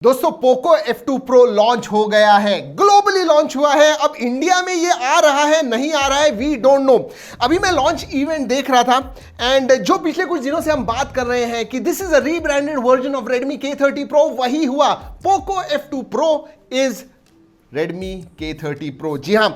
दोस्तों Poco F2 Pro launch हो गया है, ग्लोबली लॉन्च हुआ है। अब इंडिया में ये आ रहा है नहीं आ रहा है, वी डोंट नो। अभी मैं लॉन्च इवेंट देख रहा था एंड जो पिछले कुछ दिनों से हम बात कर रहे हैं कि this is a rebranded version of Redmi K30 Pro, वही हुआ। Poco F2 Pro is Redmi K30 Pro। जी हां,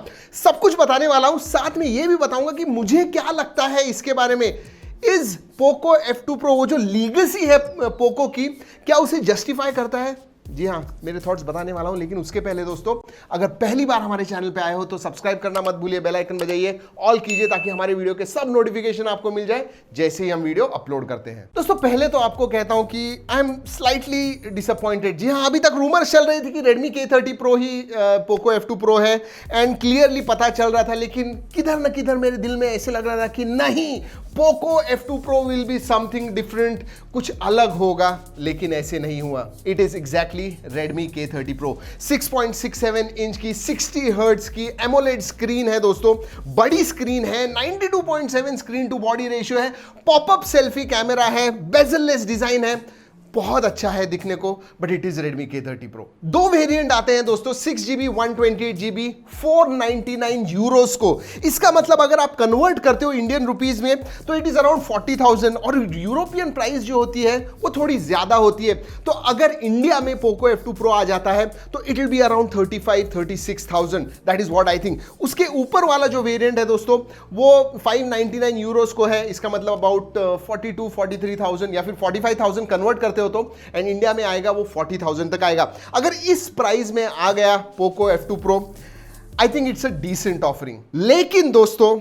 सब कुछ बताने वाला हूं, साथ में ये भी बताऊंगा कि मुझे क्या लगता है इसके बारे में। इज पोको F2 Pro, वो जो लीगेसी है पोको की, क्या उसे जस्टिफाई करता है? जी हाँ, मेरे थॉट्स बताने वाला हूं, लेकिन उसके पहले दोस्तों, अगर पहली बार हमारे चैनल पे आए हो तो सब्सक्राइब करना मत भूलिए, बेल आइकन बजाइए, ऑल कीजिए ताकि हमारे वीडियो के सब नोटिफिकेशन आपको मिल जाए जैसे ही हम वीडियो अपलोड करते हैं। दोस्तों पहले तो आपको कहता हूं कि आई एम स्लाइटली डिसअपॉइंटेड। जी हाँ, अभी तक रूमर चल रही थी कि Redmi K30 Pro ही पोको F2 Pro है एंड क्लियरली पता चल रहा था, लेकिन किधर न किधर मेरे दिल में ऐसे लग रहा था कि नहीं, Poco F2 Pro will be something different, कुछ अलग होगा, लेकिन ऐसे नहीं हुआ। It is exactly Redmi K30 Pro। 6.67 inch की 60 हर्ट्ज की एमोलेड स्क्रीन है दोस्तों, बड़ी स्क्रीन है, 92.7 स्क्रीन टू बॉडी रेशियो है, पॉपअप सेल्फी कैमरा है, बेजललेस डिजाइन है, बहुत अच्छा है दिखने को, but it is Redmi K30 Pro। दो वेरिएंट आते हैं दोस्तों, 6GB 128GB 499 यूरोस को। इसका मतलब अगर आप कन्वर्ट करते हो इंडियन रुपीज में तो इट इज अराउंड 40,000, और यूरोपियन प्राइस जो होती है वो थोड़ी ज्यादा होती है। तो अगर इंडिया में पोको F2 Pro आ जाता है तो it will be around 35,000-36,000, that is what I think. उसके ऊपर वाला जो वेरिएंट है दोस्तों वो 599 यूरोस को है, इसका मतलब अबाउट 42-43,000 या फिर 45,000 कन्वर्ट करते हो तो, एंड इंडिया में आएगा वो 40,000 तक आएगा। अगर इस प्राइस में आ गया Poco F2 Pro, I think it's a decent offering. लेकिन दोस्तों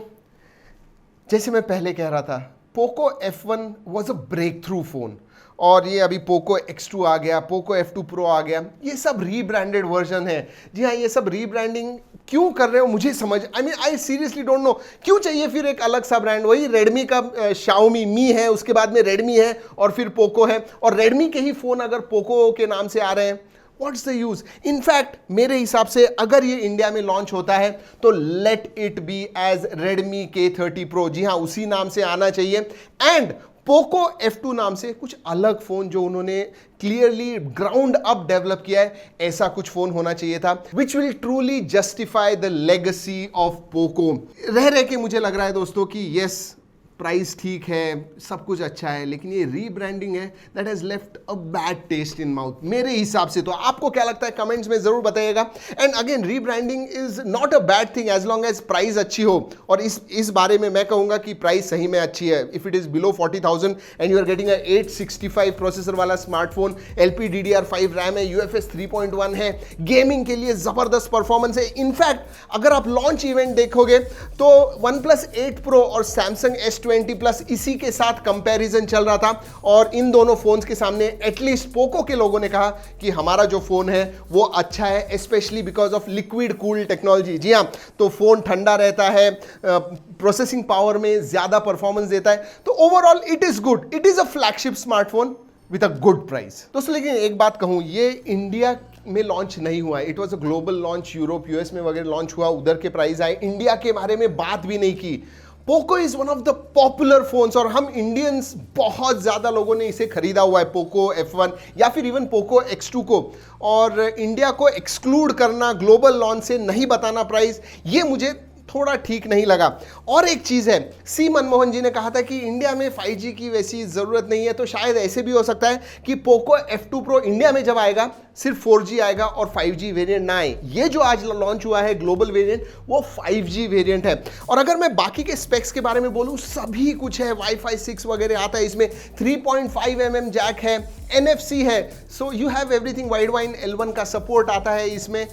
जैसे मैं पहले कह रहा था, Poco F1 was a breakthrough phone, और ये अभी पोको X2 आ गया, पोको F2 Pro आ गया, ये सब रीब्रांडेड वर्जन है। जी हाँ, ये सब रीब्रांडिंग क्यों कर रहे हो मुझे समझ, आई सीरियसली डोंट नो, क्यों चाहिए फिर एक अलग सा ब्रांड? वही रेडमी का Xiaomi मी है, उसके बाद में रेडमी है, और फिर पोको है, और रेडमी के ही फोन अगर पोको के नाम से आ रहे हैं, व्हाट्स द यूज? इनफैक्ट मेरे हिसाब से अगर ये इंडिया में लॉन्च होता है तो let it be as Redmi K30 Pro। जी हाँ, उसी नाम से आना चाहिए, एंड पोको F2 नाम से कुछ अलग फोन जो उन्होंने क्लियरली ग्राउंड अप डेवलप किया है, ऐसा कुछ फोन होना चाहिए था, which will truly justify the legacy of Poco. रह रह के मुझे लग रहा है दोस्तों कि यस, प्राइस ठीक है, सब कुछ अच्छा है, लेकिन ये रीब्रांडिंग है that has left a bad taste in mouth मेरे हिसाब से। तो आपको क्या लगता है कमेंट्स में जरूर बताइएगा। And again, rebranding is not a bad thing as long as price अच्छी हो, और इस बारे में मैं कहूंगा कि प्राइस सही में अच्छी है। If it is below 40,000 and you are getting a 865 processor वाला स्मार्टफोन, LPDDR5 रैम है, UFS 3.1 है, गेमिंग के लिए जबरदस्त परफॉर्मेंस है। इनफैक्ट अगर आप लॉन्च इवेंट देखोगे तो OnePlus 8 Pro और Samsung S20 Plus इसी के साथ कंपैरिजन चल रहा था, और इन दोनों फोन्स के सामने एटलीस्ट पोको के लोगों ने कहा कि हमारा जो फोन है वो अच्छा है, specially because of liquid cool technology. जी हाँ, तो फोन ठंडा रहता है, प्रोसेसिंग पावर में ज्यादा परफॉर्मेंस देता है, तो overall it is good, it is a flagship smartphone with a good price. दोस्तों लेकिन एक बात कहूं, ये इंडिया में लॉन्च नहीं हुआ, it was a global launch, Europe US में वगैरह लॉन्च हुआ, उधर के प्राइस आए, इंडिया के बारे में बात भी नहीं की। Poco is one of the popular phones, और हम इंडियंस बहुत ज्यादा लोगों ने इसे खरीदा हुआ है, पोको F1 या फिर इवन पोको X2 को, और इंडिया को एक्सक्लूड करना, ग्लोबल लॉन्च से नहीं बताना प्राइस, ये मुझे थोड़ा ठीक नहीं लगा। और एक चीज है, सी मनमोहन जी ने कहा था कि इंडिया में 5G की वैसी जरूरत नहीं है, तो शायद ऐसे भी हो सकता है कि पोको F2 Pro इंडिया में जब आएगा सिर्फ 4G आएगा और 5G वेरिएंट ना आए। ये जो आज लॉन्च हुआ है ग्लोबल वेरिएंट, वो 5G वेरिएंट है। और अगर मैं बाकी के स्पेक्स के बारे में बोलूं, सभी कुछ है, Wi-Fi 6 वगैरह आता है इसमें, 3.5mm जैक है, NFC है, so you have everything, Widevine L1 का सपोर्ट आता है इसमें।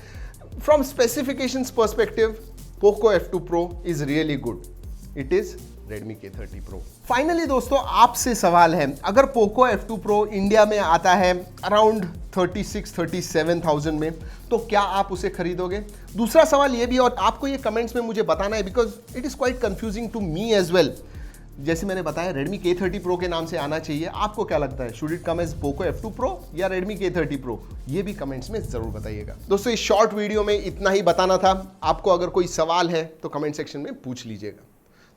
From specifications perspective, Poco F2 Pro is really good. It is Redmi K30 Pro. Finally दोस्तों आपसे सवाल है, अगर पोको F2 Pro इंडिया में आता है अराउंड 36-37,000 में, तो क्या आप उसे खरीदोगे? दूसरा सवाल ये भी, और आपको ये कमेंट्स में मुझे बताना है, because it is quite confusing to me as well. जैसे मैंने बताया Redmi K30 Pro के नाम से आना चाहिए, आपको क्या लगता है, should it come as Poco F2 Pro या Redmi K30 Pro? ये भी कमेंट्स में जरूर बताइएगा। दोस्तों इस शॉर्ट वीडियो में इतना ही बताना था, आपको अगर कोई सवाल है तो कमेंट सेक्शन में पूछ लीजिएगा।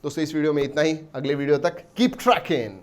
दोस्तों इस वीडियो में इतना ही, अगले वीडियो तक कीप ट्रैकिंग।